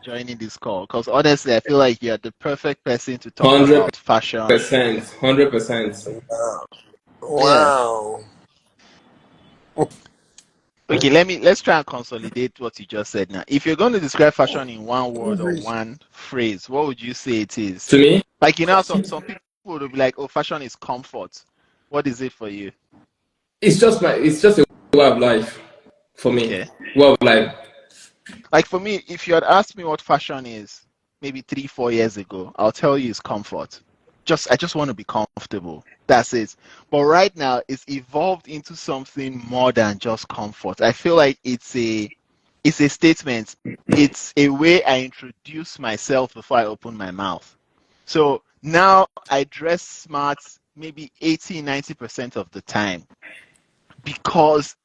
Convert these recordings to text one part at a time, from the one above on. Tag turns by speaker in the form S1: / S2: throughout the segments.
S1: joining this call because honestly, I feel like you're the perfect person to talk
S2: Hundred
S1: about fashion.
S2: percent, 100%.
S3: Wow.
S1: Yeah.
S3: Wow.
S1: Okay, let's try and consolidate what you just said now. If you're going to describe fashion in one word or
S3: English.
S1: one phrase, what would you say it is?
S2: To me,
S1: Like some people would be like, "Oh, fashion is comfort." What is it for you?
S2: it's just a way of life for me.
S1: Okay.
S2: Way of life.
S1: Like for me, if you had asked me what fashion is maybe 3, 4 years ago, I'll tell you it's comfort. I just want to be comfortable. That's it. But right now, it's evolved into something more than just comfort. I feel like it's a statement. It's a way I introduce myself before I open my mouth. So now I dress smart maybe 80, 90% of the time because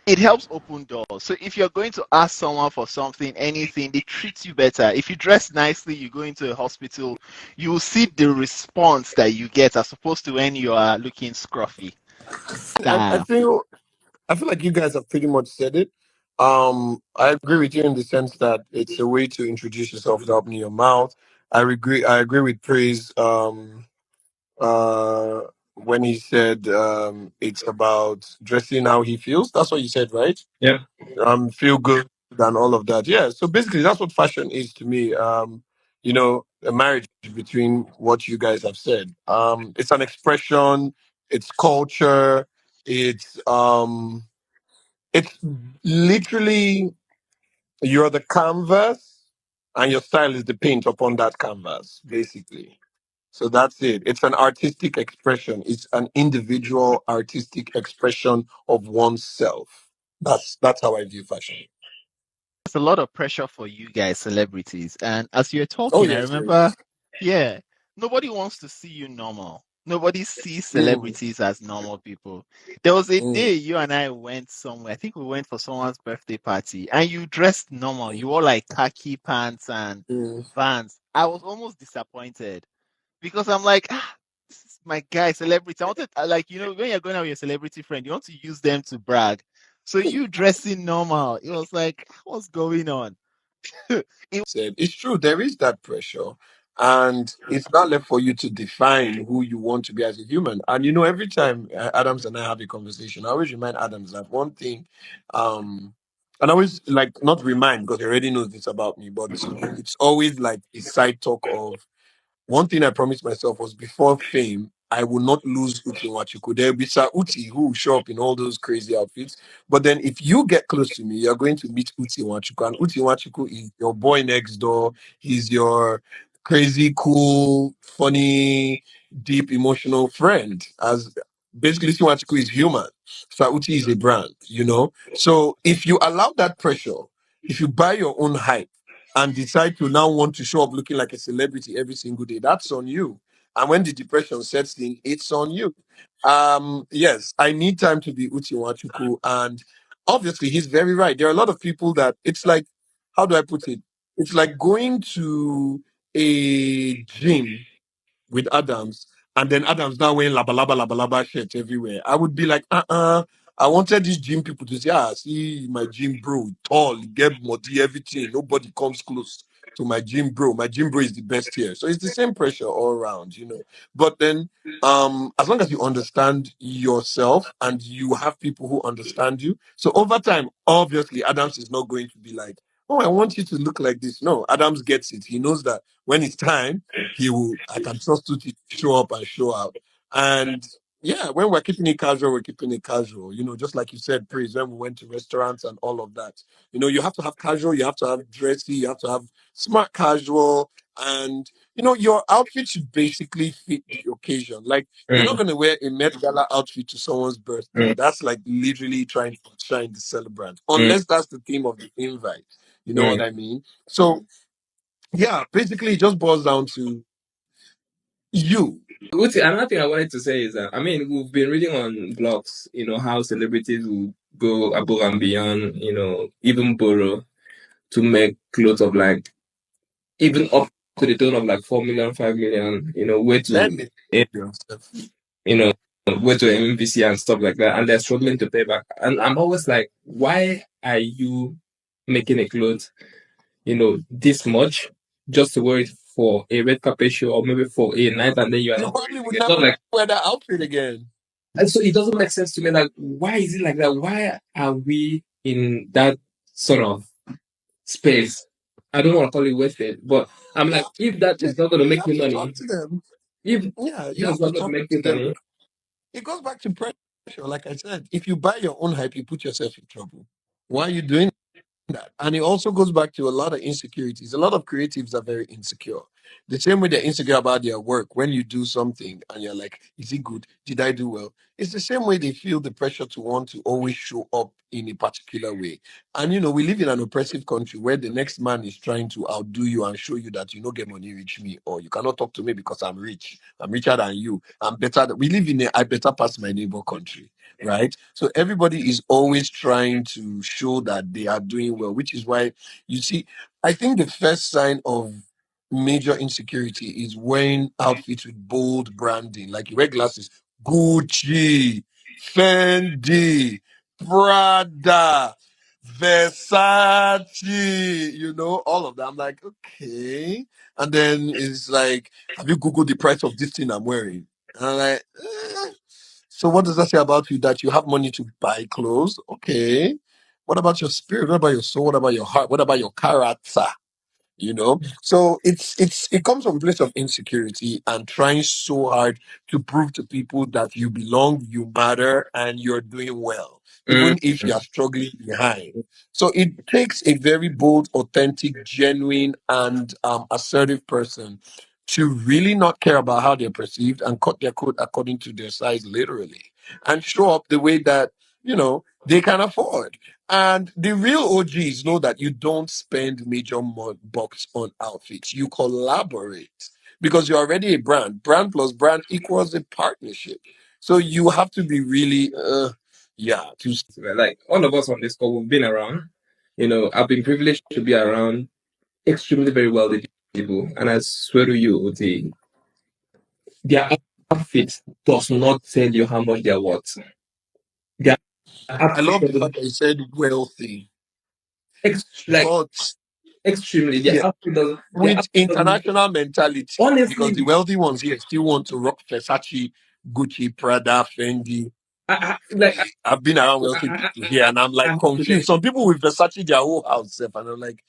S1: it helps open doors. So if you're going to ask someone for something, anything, they treat you better. If you dress nicely, you go into a hospital, you will see the response that you get as opposed to when you are looking scruffy.
S3: I
S1: Damn.
S3: feel like you guys have pretty much said it. I agree with you in the sense that it's a way to introduce yourself without opening your mouth. I agree with Praise uh when he said it's about dressing how he feels. That's what you said, right?
S2: Yeah.
S3: Feel good and all of that. Yeah. So basically, that's what fashion is to me. A marriage between what you guys have said. It's an expression. It's culture. It's literally you're the canvas, and your style is the paint upon that canvas, basically. So that's it. It's an artistic expression. It's an individual artistic expression of oneself. That's how I view fashion.
S1: There's a lot of pressure for you guys, celebrities. And as you're
S3: Oh
S1: talking, I
S3: yes, there
S1: remember,
S3: is.
S1: yeah, nobody wants to see you normal. Nobody sees
S3: Mm,
S1: celebrities as normal people. There was a
S3: mm,
S1: day you and I went somewhere. I think we went for someone's birthday party, and you dressed normal. You wore like khaki pants and
S3: mm.
S1: Vans. I was almost disappointed because I'm like, this is my guy, celebrity. I wanted, like, when you're going out with your celebrity friend, you want to use them to brag. So you dressing normal, it was like, what's going on? It
S3: Said it's true. There is that pressure, and it's not left for you to define who you want to be as a human. And every time Adams and I have a conversation, I always remind Adams that one thing, and I always like not remind because he already knows this about me, but it's always like a side talk of one thing I promised myself was before fame, I will not lose Uti Nwachukwu. There'll be Sir Uti who will show up in all those crazy outfits. But then if you get close to me, you're going to meet Uti Nwachukwu. And Uti Nwachukwu is your boy next door. He's your crazy, cool, funny, deep, emotional friend. As basically Uti Nwachukwu is human. Sir Uti is a brand. So if you allow that pressure, if you buy your own hype, and decide to now want to show up looking like a celebrity every single day, that's on you. And when the depression sets in, it's on you. Yes, I need time to be Uchi Wachuku. And obviously, he's very right. There are a lot of people that it's like, how do I put it? It's like going to a gym with Adams, and then Adams now wearing laba laba laba laba shirts everywhere. I would be like, I wanted these gym people to say, see my gym bro, tall, get body, everything. Nobody comes close to my gym bro. My gym bro is the best here. So it's the same pressure all around. But then, as long as you understand yourself and you have people who understand you, so over time, obviously, Adams is not going to be like, oh, I want you to look like this. No, Adams gets it. He knows that when it's time I can trust you to show up and show out. And yeah, when we're keeping it casual, we're keeping it casual. Just like you said, Praise, when we went to restaurants and all of that. You have to have casual, you have to have dressy, you have to have smart casual. And, your outfit should basically fit the occasion. Like, you're not
S2: Mm,
S3: going to wear a Met Gala outfit to someone's birthday.
S2: mm,
S3: That's like literally trying to shine the celebrant,
S2: mm,
S3: unless that's the theme of the invite. You know
S2: mm.
S3: what I mean? So, yeah, basically, it just boils down to you.
S2: Another thing I wanted to say is that I mean we've been reading on blogs, how celebrities will go above and beyond, even borrow to make clothes of like even up to the tune of like 4 million, 5 million, way
S3: Let
S2: to
S3: me yourself.
S2: you know way to MVC and stuff like that, and they're struggling to pay back. And I'm always like, why are you making a clothes this much just to wear it for a red carpet show or maybe for a night, and then you are
S3: You
S2: not wearing
S3: probably
S2: it
S3: would
S2: again.
S3: never
S2: Not like,
S3: wear that outfit again.
S2: and so it doesn't make sense to me. Like, why is it like that? Why are we in that sort of space? I don't want to call it wasted, but I'm like, if that is not going to
S3: You
S2: make
S3: have
S2: me
S3: to talk
S2: money,
S3: to them.
S2: if
S3: Yeah, you
S2: that's
S3: have
S2: not
S3: to
S2: going to
S3: talk
S2: make
S3: to
S2: me
S3: them.
S2: money,
S3: It goes back to pressure. Like I said, if you buy your own hype, you put yourself in trouble. Why are you doing that? And it also goes back to a lot of insecurities. A lot of creatives are very insecure. The same way they're insecure about their work. When you do something and you're like, is it good? Did I do well? It's the same way they feel the pressure to want to always show up in a particular way. And we live in an oppressive country where the next man is trying to outdo you and show you that you don't get money, reach me, or you cannot talk to me because I'm rich. I'm richer than you. I'm better. We live in a I better pass my neighbor country, right? So everybody is always trying to show that they are doing well, which is why you see, I think the first sign of major insecurity is wearing outfits with bold branding, like you wear glasses, Gucci, Fendi, Prada, Versace, all of that. I'm like, okay. And then it's like, have you Googled the price of this thing I'm wearing? And I'm like, so what does that say about you? That you have money to buy clothes? Okay. What about your spirit? What about your soul? What about your heart? What about your character? So it comes from a place of insecurity and trying so hard to prove to people that you belong, you matter, and you're doing well,
S2: mm,
S3: even if you're struggling behind. So it takes a very bold, authentic, genuine, and assertive person to really not care about how they're perceived and cut their coat according to their size, literally, and show up the way that they can afford. And the real OGs know that you don't spend major bucks on outfits. You collaborate because you're already a brand. Brand plus brand equals a partnership. So you have to be really, yeah, to
S2: like all of us on this call, we've been around. I've been privileged to be around extremely very wealthy people, and I swear to you, their outfit does not tell you how much they're worth. Their
S3: I
S2: outfit
S3: love the
S2: doesn't
S3: fact that you said wealthy,
S2: like
S3: but
S2: extremely. Their
S3: yeah,
S2: outfit doesn't. Their
S3: with
S2: outfit doesn't.
S3: international mentality, because the
S2: Honestly,
S3: wealthy ones here still want to rock Versace, Gucci, Prada, Fendi.
S2: like
S3: I've been around wealthy people here, and I'm
S2: I
S3: like
S2: have to
S3: confused. Some people with Versace their whole house, sef, and I'm like,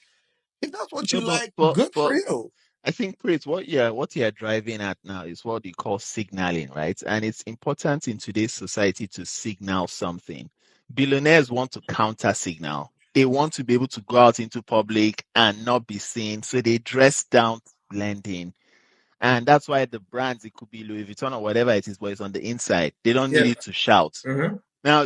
S3: if that's what you
S1: No, but
S3: like,
S1: but
S3: good for
S1: but
S3: you.
S1: I think, Chris, what you're driving at now is what you call signaling, right? And it's important in today's society to signal something. Billionaires want to counter signal. They want to be able to go out into public and not be seen, so they dress down to blend in. And that's why the brands, it could be Louis Vuitton or whatever it is, but it's on the inside. They don't need
S2: yeah.
S1: it to shout.
S2: Mm-hmm.
S1: Now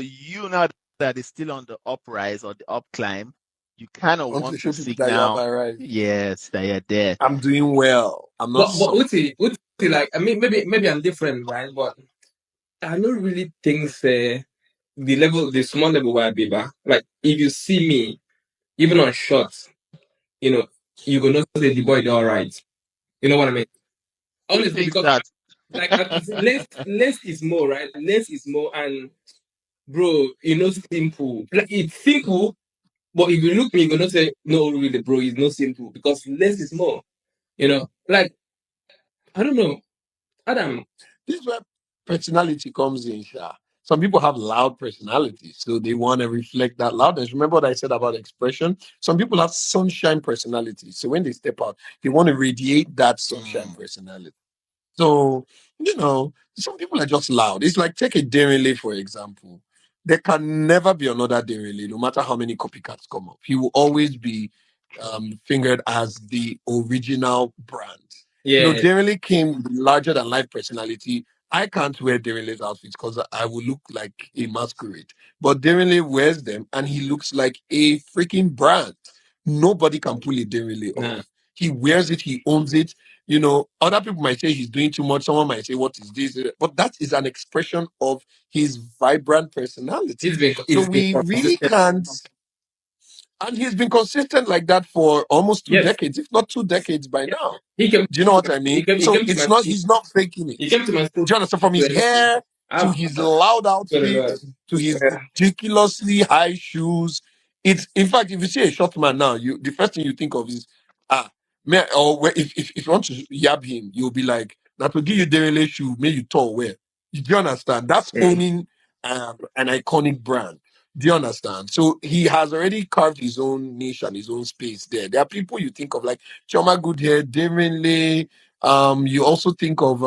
S1: that it's still on the uprise or the up climb, you kind of
S3: Want to
S1: want to
S3: show people that you have
S1: signal,
S3: arrived.
S1: yes, that you're there.
S3: I'm doing well. I'm not
S2: But
S3: so.
S2: Uti, like I mean, maybe I'm different, right? But I don't really think the small level where I be back. Like if you see me, even on shots, you know, you gonna say the boy is all right. You know what I mean?
S1: Who
S2: Honestly,
S1: thinks
S2: because
S1: that?
S2: like less is more, right? Less is more, and bro, simple. Like it's simple, but if you look me, you're gonna say no, really, bro, it's not simple because less is more. Like I don't know, Adam.
S3: This is where personality comes in, Sha. Some people have loud personalities, so they want to reflect that loudness. Remember what I said about expression? Some people have sunshine personalities. So when they step out, they want to radiate that sunshine
S1: Mm.
S3: personality. So, some people are just loud. It's like take a Derele, for example. There can never be another Derele, no matter how many copycats come up. He will always be fingered as the original brand.
S2: Yeah,
S3: Derele came with larger than life personality. I can't wear Derele's outfits because I will look like a masquerade. But Derele wears them and he looks like a freaking brand. Nobody can pull a Derele
S2: nah.
S3: off. He wears it, he owns it. Other people might say he's doing too much. Someone might say, what is this? But that is an expression of his vibrant personality. So
S2: It's been
S3: we really
S2: consistent.
S3: can't. And he's been consistent like that for almost two
S2: Yes,
S3: decades, if not 2 decades by now.
S2: he came.
S3: Do you know what I
S2: He
S3: mean?
S2: came. He
S3: So
S2: came to
S3: it's
S2: my.
S3: not, he's not faking
S2: He
S3: it.
S2: came to my school.
S3: Do you understand? From his hair to
S2: I've
S3: his loud
S2: got a lot.
S3: outfits to his
S2: Yeah.
S3: ridiculously high shoes, It's in fact, if you see a short man now, you the first thing you think of is man, or if you want to yab him, you'll be like, that will give you the shoe, make you tall wear. Do you understand? That's
S2: Mm.
S3: owning an iconic brand. Do you understand? So he has already carved his own niche and his own space there. There are people you think of like Choma Goodhair, Damien Lee. You also think of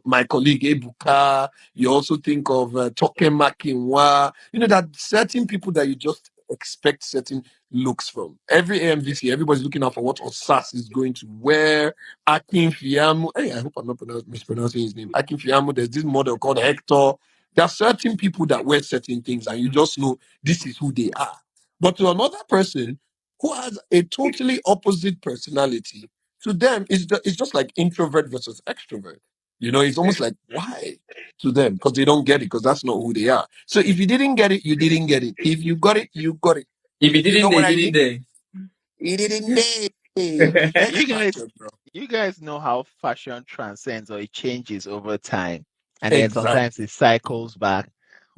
S3: my colleague Ebuka. You also think of Toke Makinwa. You know that certain people that you just expect certain looks from. Every AMVC, everybody's looking out for what Osas is going to wear. Akin Fiamu. Hey, I hope I'm not mispronouncing his name. Akin Fiamu. There's this model called Hector. There are certain people that wear certain things, and you just know this is who they are. But to another person who has a totally opposite personality, to them, it's just like introvert versus extrovert. You know, it's almost like, why to them? Because they don't get it, because that's not who they are. So if you didn't get it, you didn't get it. If you got it, you got it.
S2: If you
S3: You know
S2: didn't,
S3: what
S2: they
S3: I mean?
S2: didn't.
S3: You didn't get it. That's
S1: You guys,
S3: fashion, bro.
S1: you guys know how fashion transcends or it changes over time, and then
S3: Exactly.
S1: sometimes it cycles back.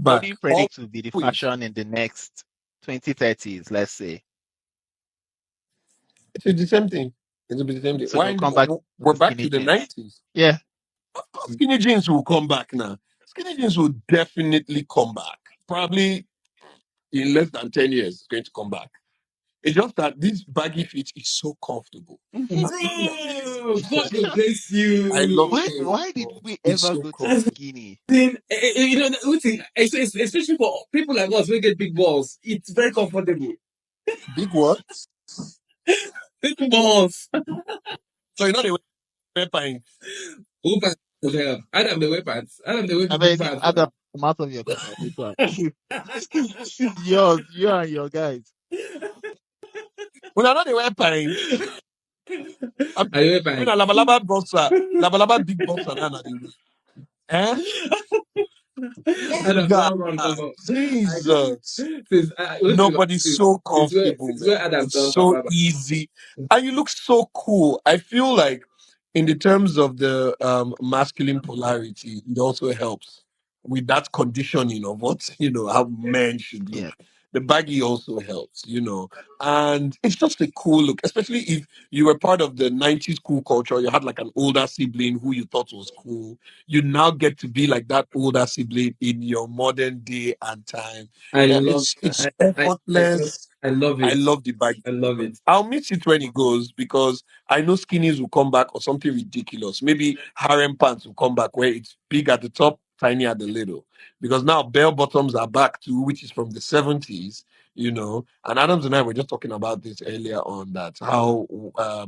S1: What do
S3: Back.
S1: you predict will be the
S3: Always.
S1: fashion in the next 2030s, let's say?
S3: It's the same thing. It'll be the same thing.
S1: So
S3: Why?
S1: they'll come back
S3: We're
S1: to
S3: back
S1: skinny
S3: to the
S1: jeans.
S3: 90s.
S1: Yeah.
S3: Of course, skinny jeans will come back now. Skinny jeans will definitely come back. Probably in less than 10 years, it's going to come back. It's just that this baggy fit is so comfortable.
S1: Mhm.
S3: I'm looking at it.
S2: Bro,
S3: It's
S2: God
S3: just,
S2: will bless
S3: I love
S2: you.
S1: Why
S3: it.
S1: why did we
S3: It's
S1: ever
S3: so
S1: go to
S2: As
S3: comfortable.
S1: skinny?
S2: in, you know, especially for people like us, we get big balls. It's very comfortable.
S3: Big what?
S2: Big balls.
S3: So you know they wear pants.
S2: Who pants? Adam the way pants. Adam the way
S1: I
S2: big
S1: mean,
S2: pants.
S1: Adam, I'm out of your conversation. This is yours, you and your guys.
S3: When I know they wear pants, I
S2: Are you wear
S3: mean a
S2: pants?
S3: laba laba boxer, laba laba big boxer now na the way. Eh? Yes,
S2: Adam,
S3: God.
S2: don't run, come on. I
S3: Jesus.
S2: since
S3: No, but it's so comfortable,
S2: since
S3: man.
S2: where Adam
S3: It's
S2: done
S3: so
S2: Papa.
S3: easy. And you look so cool. I feel like in the terms of the masculine polarity, it also helps with that conditioning of what, how men should
S1: Yeah.
S3: look. The baggy also helps, and it's just a cool look, especially if you were part of the 90s cool culture. You had like an older sibling who you thought was cool. You now get to be like that older sibling in your modern day and time.
S2: I
S3: Yeah,
S2: love
S3: it's effortless.
S2: I love
S3: I
S2: it.
S3: love the baggy
S2: I
S3: so
S2: love
S3: much.
S2: it.
S3: I'll miss it when it goes because I know skinnies will come back or something ridiculous. Maybe harem pants will come back where it's big at the top, tiny at the middle. Because now bell bottoms are back too, which is from the 70s, And Adams and I were just talking about this earlier on that how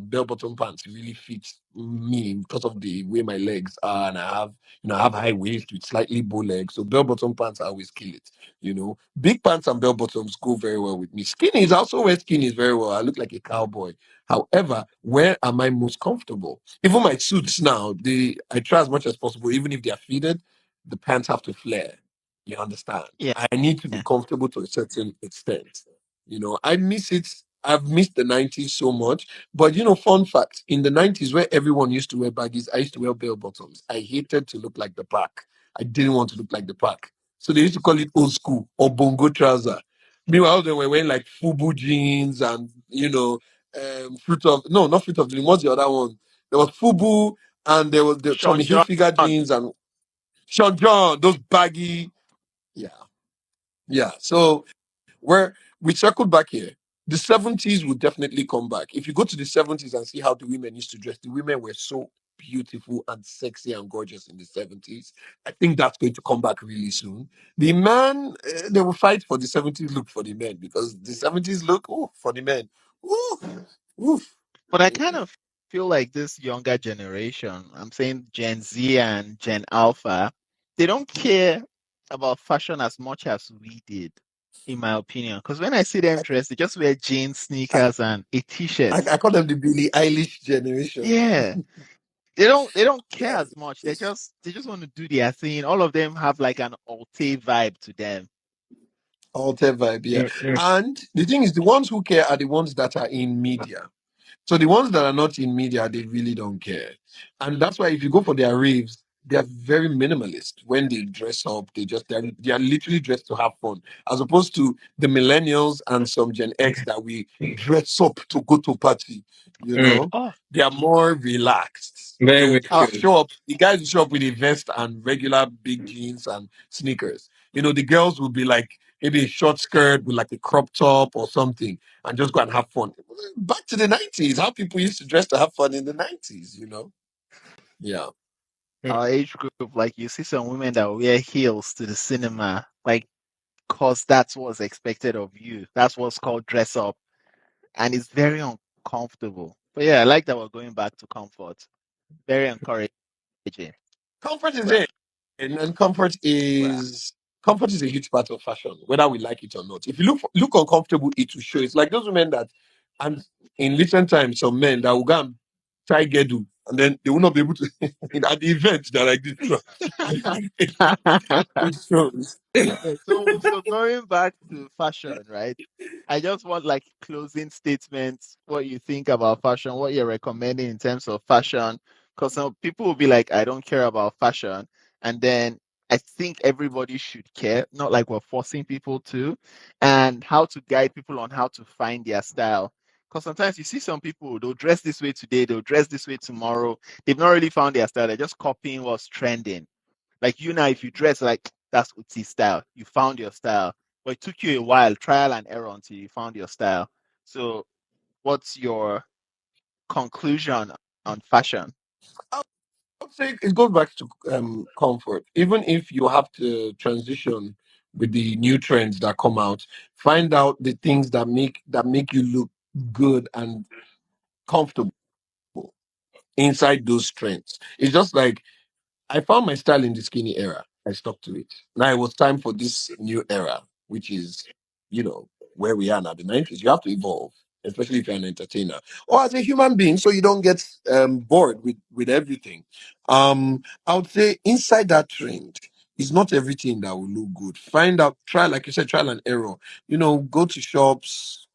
S3: bell bottom pants really fit me because of the way my legs are, and I have high waist with slightly bow legs. So bell bottom pants I always kill it. Big pants and bell bottoms go very well with me. Skinnies, I also wear skinnies very well. I look like a cowboy. However, where am I most comfortable? Even my suits now, I try as much as possible, even if they are fitted, the pants have to flare. You understand?
S1: Yeah.
S3: I need to be
S1: Yeah.
S3: comfortable to a certain extent. I miss it. I've missed the 90s so much. But fun fact, in the 90s where everyone used to wear baggies, I used to wear bell bottoms. I hated to look like the pack. I didn't want to look like the pack. So they used to call it old school or bongo trouser. Meanwhile, they were wearing like Fubu jeans and fruit of no, not fruit of the Loom. What's the other one? There was Fubu and there was the
S1: Sean
S3: Tommy
S1: John.
S3: Hilfiger jeans and Sean John, those baggy. Yeah, yeah. So where we circled back here, the 70s will definitely come back. If you go to the 70s and see how the women used to dress, the women were so beautiful and sexy and gorgeous in the 70s. I think that's going to come back really soon. The man, they will fight for the 70s look for the men because the 70s look, for the men. Ooh, oof.
S1: But I kind of feel like this younger generation, I'm saying Gen Z and Gen Alpha, they don't care about fashion as much as we did, in my opinion. Because when I see them dressed, they just wear jeans,
S3: I,
S1: sneakers, and a t-shirt.
S3: I call them the Billie Eilish generation.
S1: Yeah. They don't care as much. They just want to do their thing. All of them have like an Alte vibe to them.
S3: Alter vibe, yeah.
S2: Mm-mm.
S3: And the thing is, the ones who care are the ones that are in media. So the ones that are not in media, they really don't care. And that's why if you go for their raves, they're very minimalist when they dress up. They are literally dressed to have fun, as opposed to the millennials and some Gen X that we dress up to go to party. You
S2: Mm.
S3: know,
S1: Oh,
S3: they are more relaxed. They
S2: Very,
S3: will
S2: very
S1: oh,
S2: true.
S3: show up. The guys will show up with a vest and regular big jeans and sneakers. The girls will be like maybe a short skirt with like a crop top or something, and just go and have fun. Back to the 90s, how people used to dress to have fun in the 90s. Yeah.
S2: Mm.
S1: our age group, like you see some women that wear heels to the cinema, like, cause that's what's expected of you. That's what's called dress up, and it's very uncomfortable. But yeah, I like that we're going back to comfort. Very encouraging.
S3: Comfort is
S1: Well,
S3: it. And comfort is a huge part of fashion, whether we like it or not. If you look uncomfortable, it will show. It's like those women that, and in recent times, some men that will go and try Gedu, and then they will not be able to at the event. They're like this. It shows.
S1: so going back to fashion, right? I just want like closing statements, what you think about fashion, what you're recommending in terms of fashion. Because some people will be like, I don't care about fashion. And then I think everybody should care, not like we're forcing people to, and how to guide people on how to find their style. Because sometimes you see some people, they'll dress this way today, they'll dress this way tomorrow. They've not really found their style, they're just copying what's trending. Like you now, if you dress like that's Uti style, you found your style. But it took you a while, trial and error until you found your style. So what's your conclusion on fashion?
S3: I would say it goes back to comfort. Even if you have to transition with the new trends that come out, find out the things that make you look good and comfortable inside those trends. It's just like I found my style in the skinny era. I stuck to it. Now it was time for this new era, which is, where we are now, the 90s. You have to evolve, especially if you're an entertainer or as a human being, so you don't get bored with everything. I would say inside that trend is not everything that will look good. Find out, try, like you said, trial and error. Go to shops.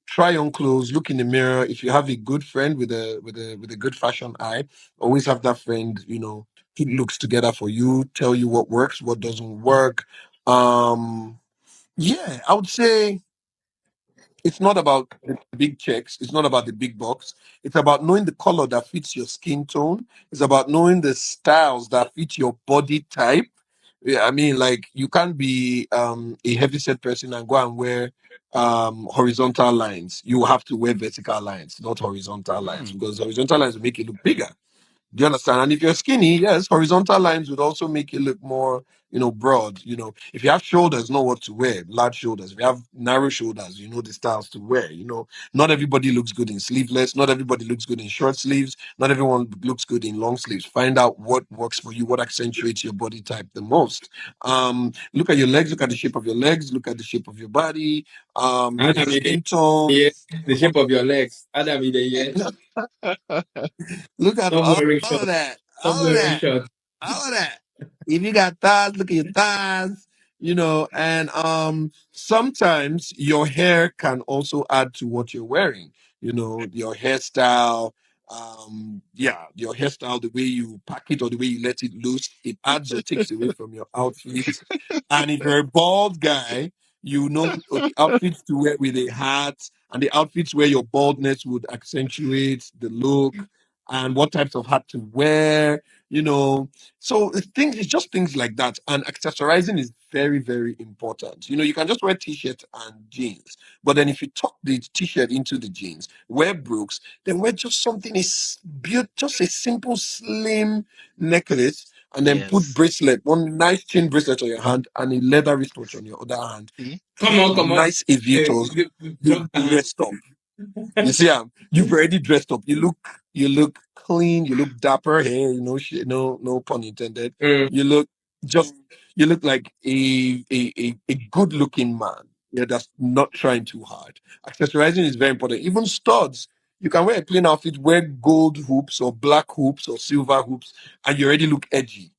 S3: Try on clothes, look in the mirror. If you have a good friend with a good fashion eye, always have that friend, who looks together for you, tell you what works, what doesn't work. Yeah, I would say it's not about the big checks. It's not about the big box. It's about knowing the color that fits your skin tone. It's about knowing the styles that fit your body type. Yeah, I mean, like you can't be a heavy set person and go and wear horizontal lines. You have to wear vertical lines, not horizontal lines,
S1: Hmm.
S3: because horizontal lines will make you look bigger. Do you understand? And if you're skinny, yes, horizontal lines would also make you look more, broad. If you have shoulders, know what to wear, large shoulders. If you have narrow shoulders, you know the styles to wear. Not everybody looks good in sleeveless. Not everybody looks good in short sleeves. Not everyone looks good in long sleeves. Find out what works for you, what accentuates your body type the most. Look at your legs, look at the shape of your legs, look at the shape of your body, your
S2: Adam,
S3: skin
S2: yeah,
S3: tone.
S2: the shape of your legs. Adam, yeah.
S3: Look at
S2: Stop
S3: all,
S2: wearing
S3: all of
S2: shorts.
S3: that.
S2: Stop
S3: All of
S2: wearing
S3: that.
S2: shorts.
S3: All of that. If you got thighs, look at your thighs. And sometimes your hair can also add to what you're wearing. Your hairstyle, your hairstyle, the way you pack it or the way you let it loose, it adds or takes away from your outfit. And if you're a bald guy, you know the outfits to wear with a hat and the outfits where your baldness would accentuate the look and what types of hat to wear, so it's just things like that. And accessorizing is very, very important. You can just wear t-shirt and jeans, but then if you tuck the t-shirt into the jeans, wear brooks, then wear just something is built, just a simple slim necklace, and then put
S1: Yes.
S3: bracelet, one nice chain bracelet on your hand, and a leather wristwatch on your other hand.
S1: See?
S2: Come on, come on.
S3: Nice aviators. You
S2: Drop down.
S3: rest up. You see, you've already dressed up. You look clean. You look dapper. Hey, no shit, no pun intended.
S2: Mm.
S3: You look just, you look like a good looking man. Yeah, that's not trying too hard. Accessorizing is very important. Even studs. You can wear a plain outfit, wear gold hoops or black hoops or silver hoops, and you already look edgy.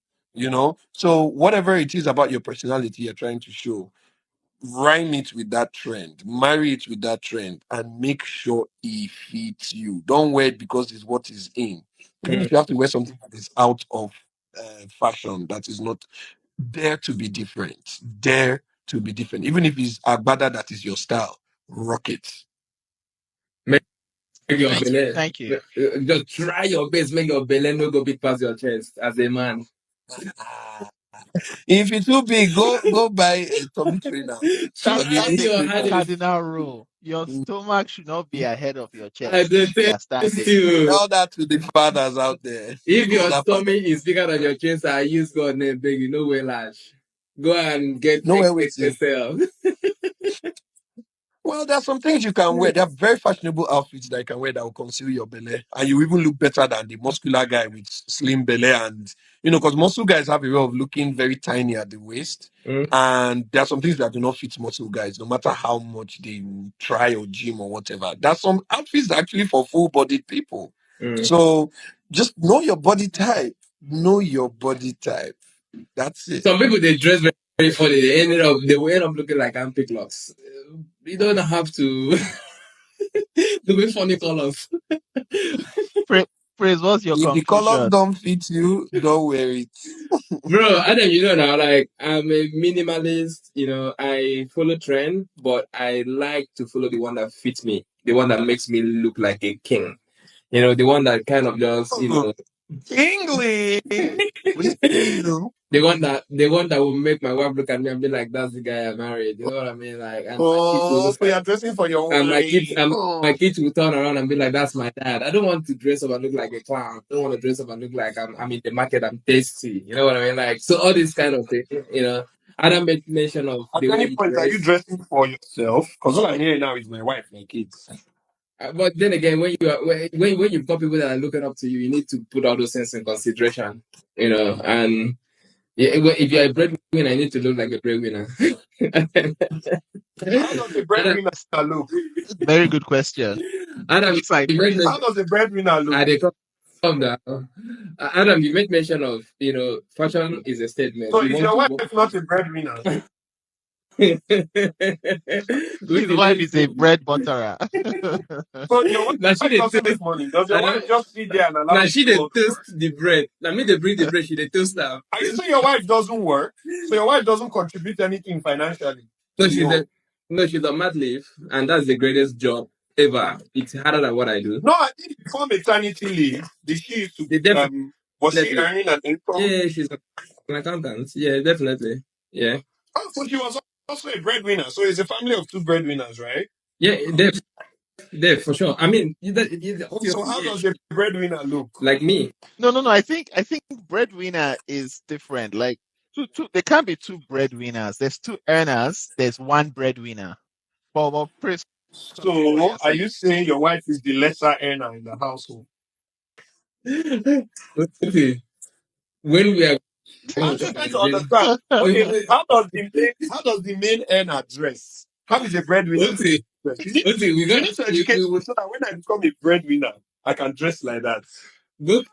S3: So whatever it is about your personality you're trying to show, rhyme it with that trend, marry it with that trend, and make sure it fits you. Don't wear it because it's what is in. Even if you have to wear something that is out of fashion, that is not, dare to be different. Dare to be different. Even if it's agbada that is your style, rock it.
S2: Make your
S1: Thank you.
S2: belly.
S1: Thank you.
S2: Just try your best. Make your belly no go big past your chest as a man.
S3: If it's too big, go buy a tummy trainer.
S2: Try
S1: That's a
S2: your hardest.
S1: cardinal rule. Your stomach should not be ahead of your
S2: I
S1: chest
S2: dey
S1: if you are
S2: test
S1: standing.
S2: you.
S3: Tell that to the fathers out there.
S2: If
S3: All
S2: your
S3: that part.
S2: stomach is bigger than your chest, I use God name beg you. No way lash. Go and get
S3: Nowhere waiting.
S2: XXL.
S3: Well, there are some things you can wear. There are very fashionable outfits that you can wear that will conceal your belly, and you even look better than the muscular guy with slim belly. And because muscle guys have a way of looking very tiny at the waist,
S2: Mm,
S3: and there are some things that do not fit muscle guys, no matter how much they try or gym or whatever. There's some outfits that are actually for full-bodied people.
S2: mm.
S3: So just know your body type. Know your body type. That's it.
S2: Some people they dress very, very funny. They will end up looking like armpit locks. You don't have to do with funny colors.
S1: Praise, what's your
S3: If the colors
S1: conclusion?
S3: don't fit you, don't wear it.
S2: Bro, Adam, now, like, I'm a minimalist, I follow trend, but I like to follow the one that fits me, the one that makes me look like a king. The one that kind of just,
S3: English. What do you know?
S2: the one that will make my wife look at me and be like, "That's the guy I married." You know what I mean? Like, and my kids will
S3: Oh, so you're dressing for your
S2: and my
S3: wife.
S2: kids and my
S3: Oh.
S2: kids will turn around and be like, "That's my dad." I don't want to dress up and look like a clown. I don't want to dress up and look like I'm in the market. I'm tasty. You know what I mean? Like, so all this kind of thing. Adam made mention of
S3: At
S2: the way
S3: any
S2: you
S3: point, are you
S2: dress.
S3: dressing for yourself? Because all I'm hearing now is my wife, my kids.
S2: But then again, when you've got people that are looking up to you, you need to put all those things in consideration. And yeah, if you're a breadwinner, I need to look like a breadwinner.
S3: How does a
S2: Adam,
S3: breadwinner look?
S1: Very good question.
S2: Adam,
S1: Looks like
S2: you made
S1: praise.
S3: How
S2: mention.
S3: does a breadwinner
S2: I
S3: look?
S2: dey come down. Adam, you made mention of fashion is a statement.
S3: So
S2: You
S3: is
S2: want
S3: your
S2: to
S3: wife
S2: walk.
S3: not a breadwinner?
S2: Which
S1: His
S2: is
S1: wife
S2: very
S1: is a
S2: true.
S1: bread butterer.
S3: So your
S2: Now she
S3: wife
S2: dey
S3: doesn't make
S2: toast.
S3: money. Does your
S2: Adam,
S3: wife just sit there and allow
S2: now
S3: you
S2: she
S3: to
S2: dey
S3: work?
S2: toast the bread. Now me they bring the bread. She dey toast am.
S3: Are you saying your wife doesn't work? So your wife doesn't contribute anything financially to
S2: No,
S3: the
S2: she's
S3: home?
S2: a no, she's on mat leave, and that's the greatest job ever. It's harder than what I do.
S3: No, I think before maternity leave, did she used to
S2: They
S3: was she
S2: definitely,
S3: earning an income?
S2: yeah, she's an accountant. Yeah, definitely. Yeah,
S3: Oh, so she was also a breadwinner. So it's a family of two breadwinners, right?
S2: yeah, there for sure. I mean,
S3: So
S2: obviously,
S3: how
S2: yeah,
S3: does a breadwinner look?
S2: like me.
S1: No. I think breadwinner is different. Like there can't be two breadwinners. There's two earners. There's one breadwinner. But praise, continue what
S3: So
S1: you're
S3: are
S1: saying.
S3: you saying your wife is the lesser earner in the household?
S2: Okay, when we are
S3: I'm just trying to understand. Okay, how does the main earner dress? How is a breadwinner
S2: okay,
S3: dress?
S2: okay,
S3: You need to educate me so that when I become a breadwinner, I can dress like that.
S2: go to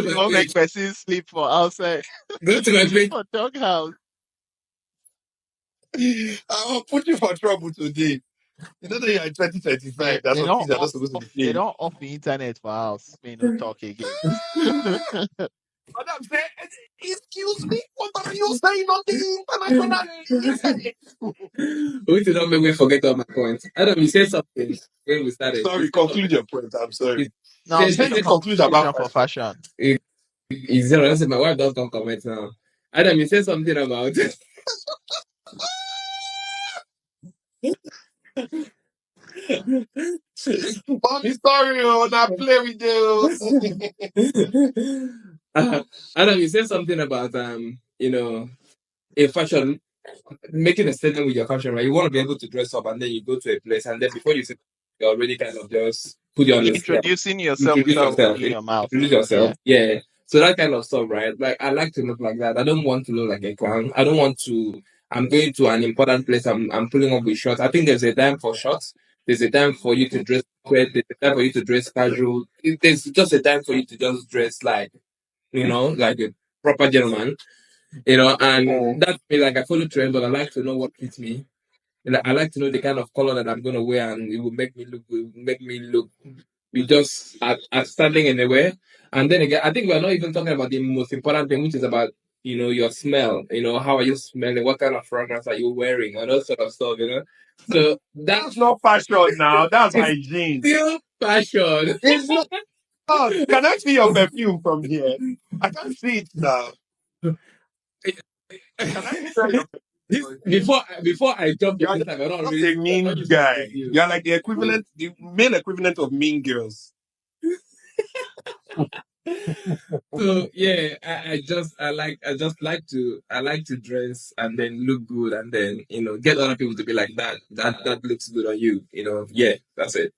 S1: You
S2: my
S1: won't make
S2: page.
S1: person sleep for outside
S2: Go to my page.
S1: for doghouse.
S3: I'll put you for trouble today. You know that you're in 2035.
S1: They
S3: That's
S1: they
S3: some
S1: don't
S3: things you're not
S1: off,
S3: supposed to be
S1: they
S3: saying.
S1: don't off the internet for house. May no talk again.
S3: Madam say, excuse me, what are you saying on the international internet?
S2: We did not make me forget all my points. Adam, you said something when we started. You
S3: Sorry,
S2: said something.
S3: conclude your point. I'm sorry.
S2: You
S1: Now
S3: You
S2: said you
S3: said
S1: say
S3: you
S2: said
S3: conclude about
S1: conclusion for
S3: fashion.
S1: fashion.
S2: you said, I said my wife doesn't comment now. Adam, you said something about
S3: Mommy, sorry, oh, not play with you.
S2: Adam, you said something about a fashion making a statement with your fashion, right? You want to be able to dress up and then you go to a place and then before you say you already kind of just put you on the scale.
S1: Introducing yourself
S2: Introduce
S1: without
S2: yourself.
S1: opening your mouth.
S2: Introduce yourself.
S1: Yeah.
S2: Yeah. So that kind of stuff, right? Like I like to look like that. I don't want to look like a clown. I don't want to I'm going to an important place. I'm pulling up with shorts. I think there's a time for shorts. There's a time for you to dress quiet. There's a time for you to dress casual. There's just a time for you to just dress like a proper gentleman. And that's me. Like I follow trend, but I like to know what fits me. Like, I like to know the kind of color that I'm gonna wear, and it will make me look we just are standing in the way. And then again, I think we're not even talking about the most important thing, which is about, your smell. How are you smelling? What kind of fragrance are you wearing? And all sort of stuff, So
S3: That's not fashion now. That's
S2: it's
S3: hygiene.
S2: still fashion.
S3: It's not. Can I see your perfume from here? I can't see it now. Can I smell your perfume?
S2: Before I jump
S3: You're
S2: in this time, I don't
S3: just
S2: really
S3: a mean
S2: not used to
S3: guy.
S2: perfume.
S3: You're like the male equivalent of mean girls.
S2: So yeah, I like to dress and then look good and then get other people to be like that looks good on you. Yeah, that's it.